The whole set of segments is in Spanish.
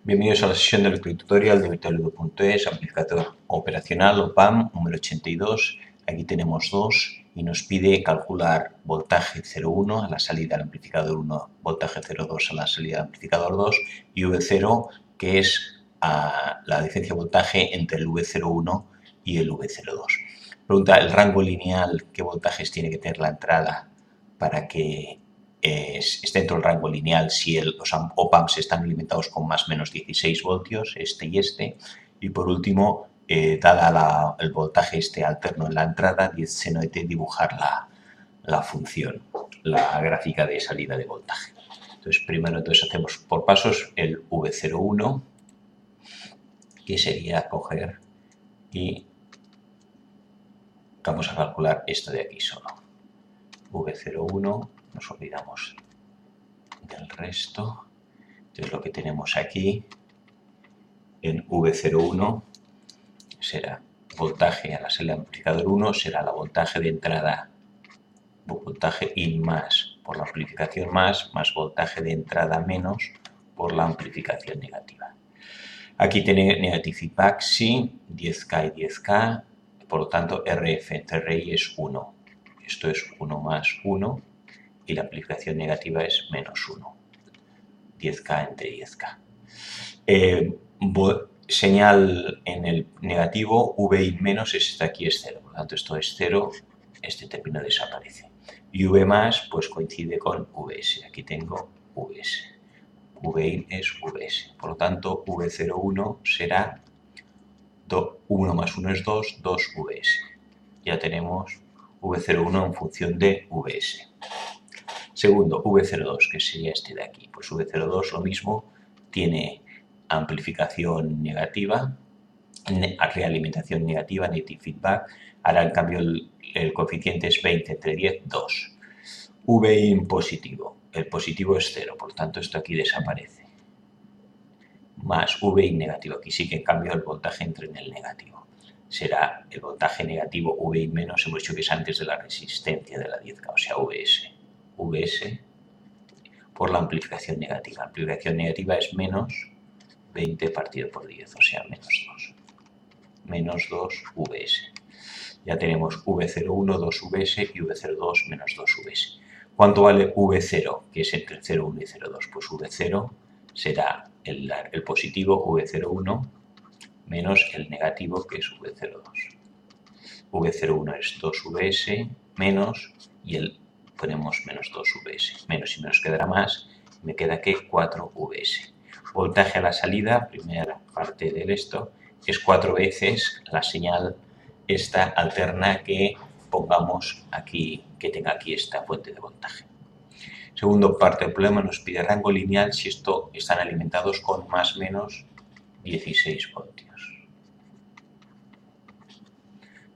Bienvenidos a la sesión del tutorial de virtualudo.es, amplificador operacional OPAMP número 82. Aquí tenemos dos y nos pide calcular voltaje 0,1 a la salida del amplificador 1, voltaje 0,2 a la salida del amplificador 2 y V0, que es la diferencia de voltaje entre el V01 y el V02. Pregunta el rango lineal, qué voltajes tiene que tener la entrada para que esté dentro del rango lineal si los OPAMPs están alimentados con más o menos 16 voltios, este y este. Y por último, dada el voltaje alterno en la entrada, se necesita dibujar la función, la gráfica de salida de voltaje. Entonces, primero hacemos por pasos el V01, que sería coger y vamos a calcular esto de aquí solo. V01, nos olvidamos del resto. Entonces lo que tenemos aquí en V01 será voltaje a la salida del amplificador 1, será la voltaje de entrada, voltaje in más por la amplificación más voltaje de entrada menos por la amplificación negativa. Aquí tiene negative feedback, sí, 10K y 10K, por lo tanto RF entre RI es 1. Esto es 1 más 1 y la amplificación negativa es menos 1. 10K entre 10K. Señal en el negativo, VI menos, este aquí es 0, por lo tanto esto es 0, este término desaparece. Y V más, pues coincide con VS, aquí tengo VS. VI es VS, por lo tanto V01 será 1 más 1 es 2, 2 VS. Ya tenemos V01 en función de VS. Segundo, V02, que sería este de aquí. Pues V02 lo mismo, tiene amplificación negativa, realimentación negativa, negative feedback. Ahora en cambio el coeficiente es 20 entre 10, 2. VI positivo, el positivo es 0, por lo tanto esto aquí desaparece. Más VI negativo, aquí sí que en cambio el voltaje entra en el negativo. Será el voltaje negativo VI menos, hemos dicho que es antes de la resistencia de la 10K, o sea VS. VS por la amplificación negativa. La amplificación negativa es menos 20 partido por 10, o sea, menos 2. Menos 2 VS. Ya tenemos V01, 2 VS y V02 menos 2 VS. ¿Cuánto vale V0, que es entre 0,1 y 0,2? Pues V0 será el positivo V01 menos el negativo, que es V02. V01 es 2 VS menos, y ponemos menos 2 VS. Menos y menos quedará más, me queda que 4 VS. Voltaje a la salida, primera parte del esto, es 4 veces la señal esta alterna que pongamos aquí, que tenga aquí esta fuente de voltaje. Segundo parte del problema, nos pide rango lineal si esto están alimentados con más o menos 16 voltios.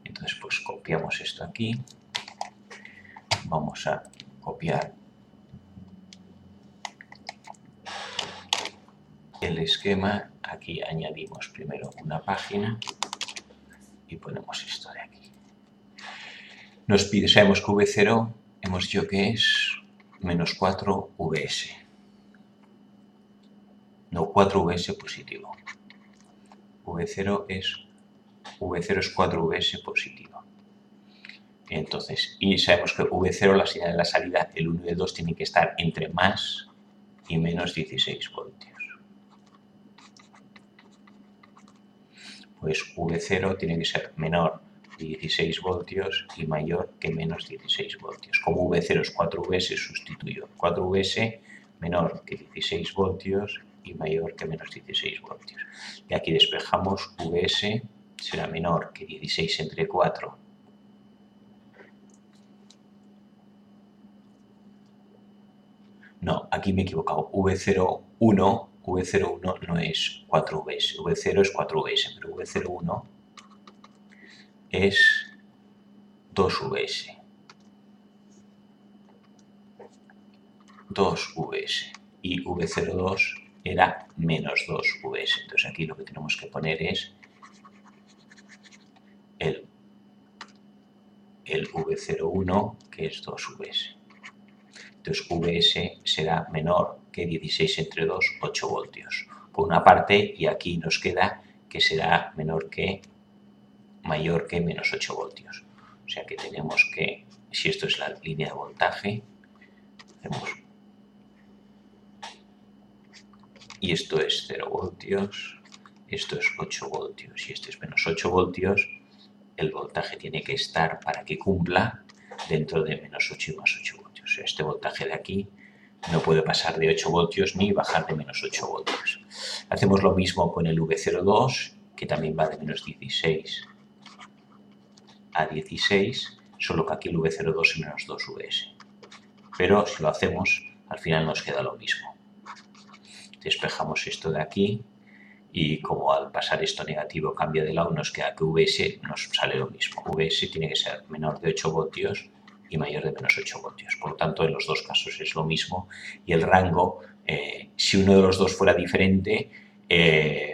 Entonces, pues copiamos esto aquí. Vamos a copiar el esquema. Aquí añadimos primero una página y ponemos esto de aquí. Nos pide, sabemos que V0 hemos dicho que es menos 4 VS. No, 4 VS positivo. V0 es 4 VS positivo. Entonces, y sabemos que V0, la señal de la salida, el 1 y el 2 tienen que estar entre más y menos 16 voltios. Pues V0 tiene que ser menor de 16 voltios y mayor que menos 16 voltios. Como V0 es 4 VS, sustituyo 4 VS menor que 16 voltios y mayor que menos 16 voltios. Y aquí despejamos VS, será menor que 16 entre 4. No, aquí me he equivocado. V01 no es 4 VS. V0 es 4 VS, pero V01 es 2 VS. 2 VS. Y V02 era menos 2 VS. Entonces aquí lo que tenemos que poner es el V01, que es 2 VS. Entonces VS será menor que 16 entre 2, 8 voltios. Por una parte, y aquí nos queda que será mayor que menos 8 voltios. O sea que tenemos que, si esto es la línea de voltaje, hacemos, y esto es 0 voltios, esto es 8 voltios y esto es menos 8 voltios, el voltaje tiene que estar para que cumpla dentro de menos 8 y más 8 voltios. O sea, este voltaje de aquí no puede pasar de 8 voltios ni bajar de menos 8 voltios. Hacemos lo mismo con el V02, que también va de menos 16 a 16, solo que aquí el V02 es menos 2 Vs. Pero si lo hacemos, al final nos queda lo mismo. Despejamos esto de aquí y como al pasar esto negativo cambia de lado, nos queda que Vs nos sale lo mismo. Vs tiene que ser menor de 8 voltios y mayor de menos 8 voltios. Por lo tanto, en los dos casos es lo mismo. Y el rango, si uno de los dos fuera diferente,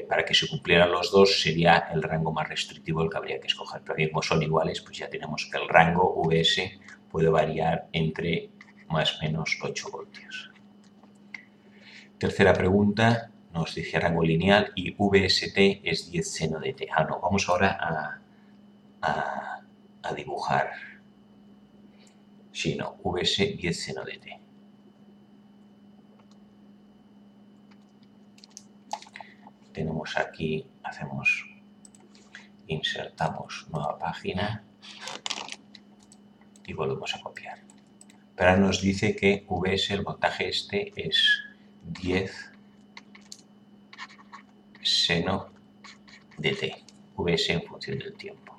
para que se cumplieran los dos, sería el rango más restrictivo el que habría que escoger. Pero como son iguales, pues ya tenemos que el rango Vs puede variar entre más o menos 8 voltios. Tercera pregunta, nos dice rango lineal y VST es 10 seno de t. No, vamos ahora a dibujar. Sí, no, VS 10 seno de t. Tenemos aquí, insertamos nueva página y volvemos a copiar. Pero ahora nos dice que VS, el voltaje este, es 10 seno de t. VS en función del tiempo.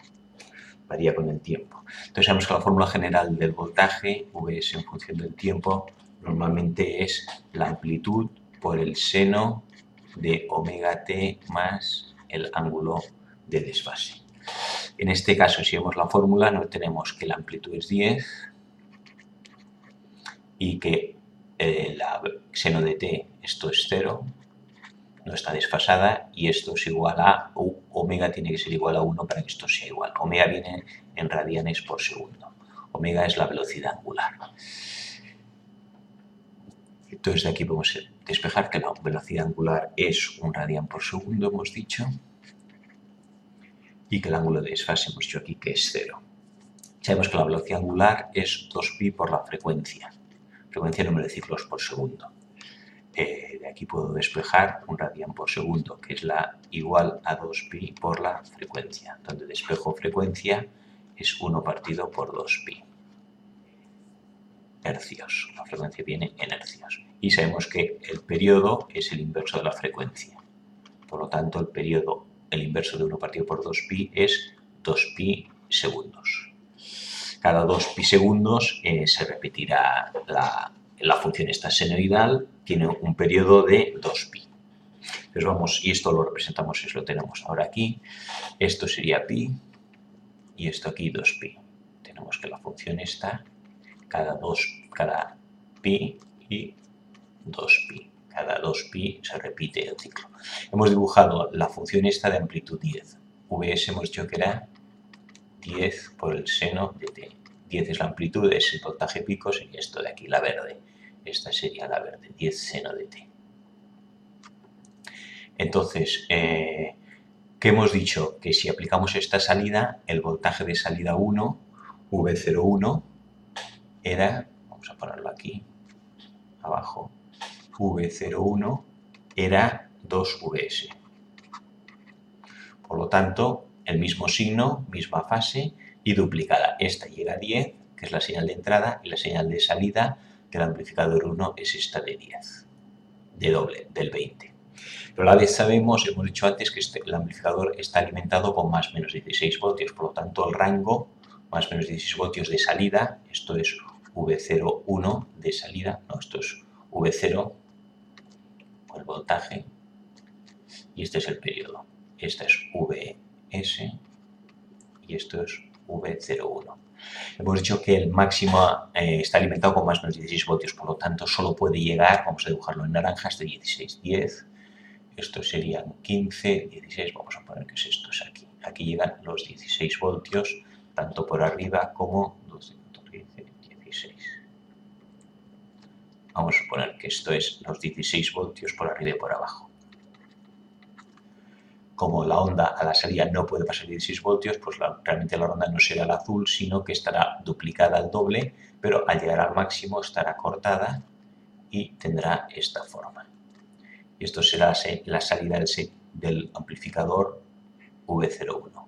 Varía con el tiempo. Entonces sabemos que la fórmula general del voltaje, Vs en función del tiempo, normalmente es la amplitud por el seno de omega t más el ángulo de desfase. En este caso, si vemos la fórmula, no tenemos que la amplitud es 10 y que la seno de t, esto es 0, no está desfasada, y esto es igual a omega tiene que ser igual a 1 para que esto sea igual. Omega viene en radianes por segundo. Omega es la velocidad angular. Entonces de aquí podemos despejar que la velocidad angular es 1 radian por segundo, hemos dicho, y que el ángulo de desfase hemos dicho aquí que es 0. Sabemos que la velocidad angular es 2pi por la frecuencia número de ciclos por segundo. De aquí puedo despejar 1 radian por segundo, que es igual a 2pi por la frecuencia, donde despejo frecuencia es 1 partido por 2pi. Hercios, la frecuencia viene en hercios. Y sabemos que el periodo es el inverso de la frecuencia. Por lo tanto, el inverso de 1 partido por 2pi es 2pi segundos. Cada 2pi segundos se repetirá la función esta senoidal, tiene un periodo de 2pi. Entonces vamos, y esto lo representamos, lo tenemos ahora aquí, esto sería pi y esto aquí 2pi. Tenemos que la función esta, cada pi y 2pi. Cada 2pi se repite el ciclo. Hemos dibujado la función esta de amplitud 10. Vs hemos dicho que era 10 por el seno de t. 10 es la amplitud, es el voltaje pico, sería esto de aquí, la verde. Esta sería la verde, 10 seno de t. Entonces, ¿qué hemos dicho? Que si aplicamos esta salida, el voltaje de salida 1, V01, era, vamos a ponerlo aquí, abajo, V01 era 2Vs. Por lo tanto, el mismo signo, misma fase y duplicada. Esta llega a 10, que es la señal de entrada, y la señal de salida del amplificador 1 es esta de 10, de doble, del 20. Pero a la vez sabemos, hemos dicho antes, que el amplificador está alimentado con más o menos 16 voltios, por lo tanto el rango más o menos 16 voltios de salida, esto es V01 de salida, no, esto es V0, el voltaje, y este es el periodo. Esta es Vs y esto es V01. Hemos dicho que el máximo está alimentado con más o menos 16 voltios, por lo tanto solo puede llegar, vamos a dibujarlo en naranja, hasta 16, 10, esto serían 15, 16, vamos a poner que es esto, es aquí. Aquí llegan los 16 voltios, tanto por arriba como 12, 14, 16. Vamos a suponer que esto es los 16 voltios por arriba y por abajo. Como la onda a la salida no puede pasar 16 voltios, pues realmente la onda no será el azul, sino que estará duplicada al doble, pero al llegar al máximo estará cortada y tendrá esta forma. Y esto será la salida del amplificador V01.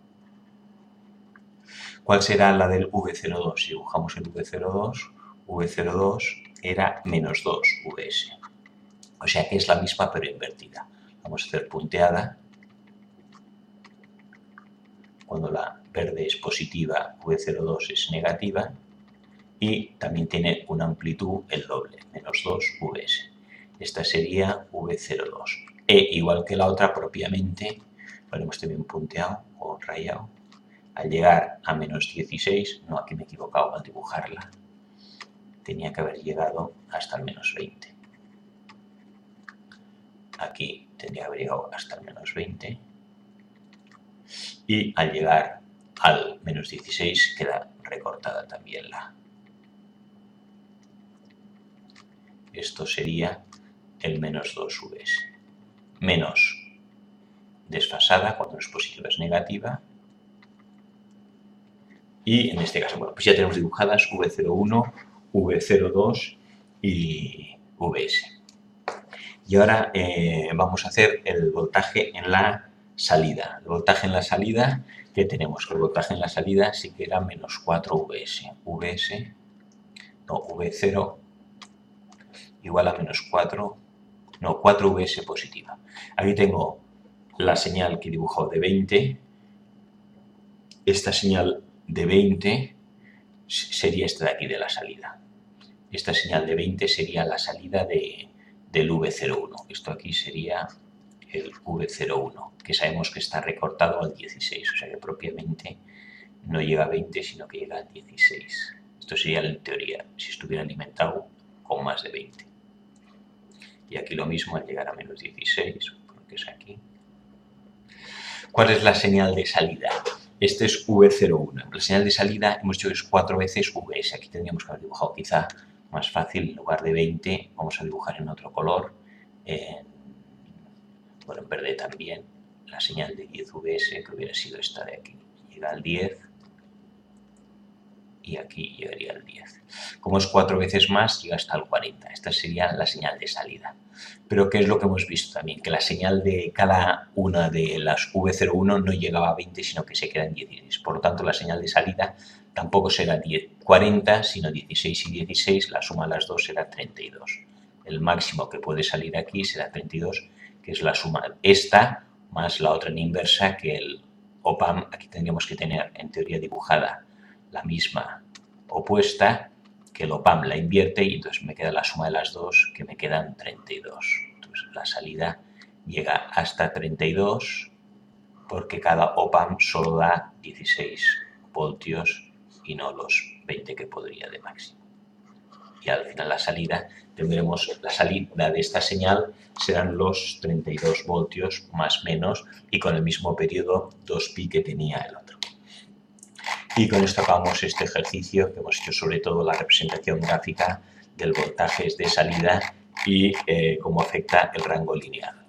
¿Cuál será la del V02? Si dibujamos el V02, V02 era menos 2 Vs. O sea que es la misma pero invertida. Vamos a hacer punteada. Cuando la verde es positiva, V02 es negativa. Y también tiene una amplitud el doble, menos 2 Vs. Esta sería V02. E igual que la otra propiamente, lo hemos también punteado o rayado. Al llegar a menos 16, no, aquí me he equivocado al dibujarla, tenía que haber llegado hasta el menos 20. Aquí tendría que haber llegado hasta el menos 20. Y al llegar al menos 16 queda recortada también la. Esto sería el menos 2 Vs. Menos desfasada, cuando no es positiva es negativa. Y en este caso, bueno, pues ya tenemos dibujadas V01, V02 y Vs. Y ahora vamos a hacer el voltaje en la salida. El voltaje en la salida, ¿qué tenemos? El voltaje en la salida sí que era menos 4 Vs. V0 igual a menos 4 Vs positiva. Aquí tengo la señal que he dibujado de 20. Esta señal de 20 sería esta de aquí de la salida. Esta señal de 20 sería la salida del V01. Esto aquí sería el V01, que sabemos que está recortado al 16, o sea que propiamente no llega a 20, sino que llega al 16. Esto sería en teoría si estuviera alimentado con más de 20. Y aquí lo mismo al llegar a menos 16, porque es aquí. ¿Cuál es la señal de salida? Este es V01. La señal de salida hemos dicho que es 4 veces Vs. Aquí tendríamos que haber dibujado quizá más fácil, en lugar de 20, vamos a dibujar en otro color. Bueno, en verde también. La señal de 10 Vs, que hubiera sido esta de aquí. Llega al 10 y aquí llegaría al 10. Como es 4 veces más, llega hasta el 40. Esta sería la señal de salida. Pero ¿qué es lo que hemos visto también? Que la señal de cada una de las V01 no llegaba a 20, sino que se queda en 16. Por lo tanto, la señal de salida tampoco será 40, sino 16 y 16. La suma de las dos será 32. El máximo que puede salir aquí será 32, que es la suma esta más la otra en inversa, que el op-amp. Aquí tendríamos que tener, en teoría, dibujada la misma opuesta, que el op-amp la invierte y entonces me queda la suma de las dos, que me quedan 32. Entonces la salida llega hasta 32 porque cada op-amp solo da 16 voltios y no los 20 que podría de máximo. Y al final la salida tendremos, la salida de esta señal serán los 32 voltios más menos y con el mismo periodo 2pi que tenía el otro. Y con esto acabamos este ejercicio que hemos hecho sobre todo la representación gráfica del voltaje de salida y cómo afecta el rango lineal.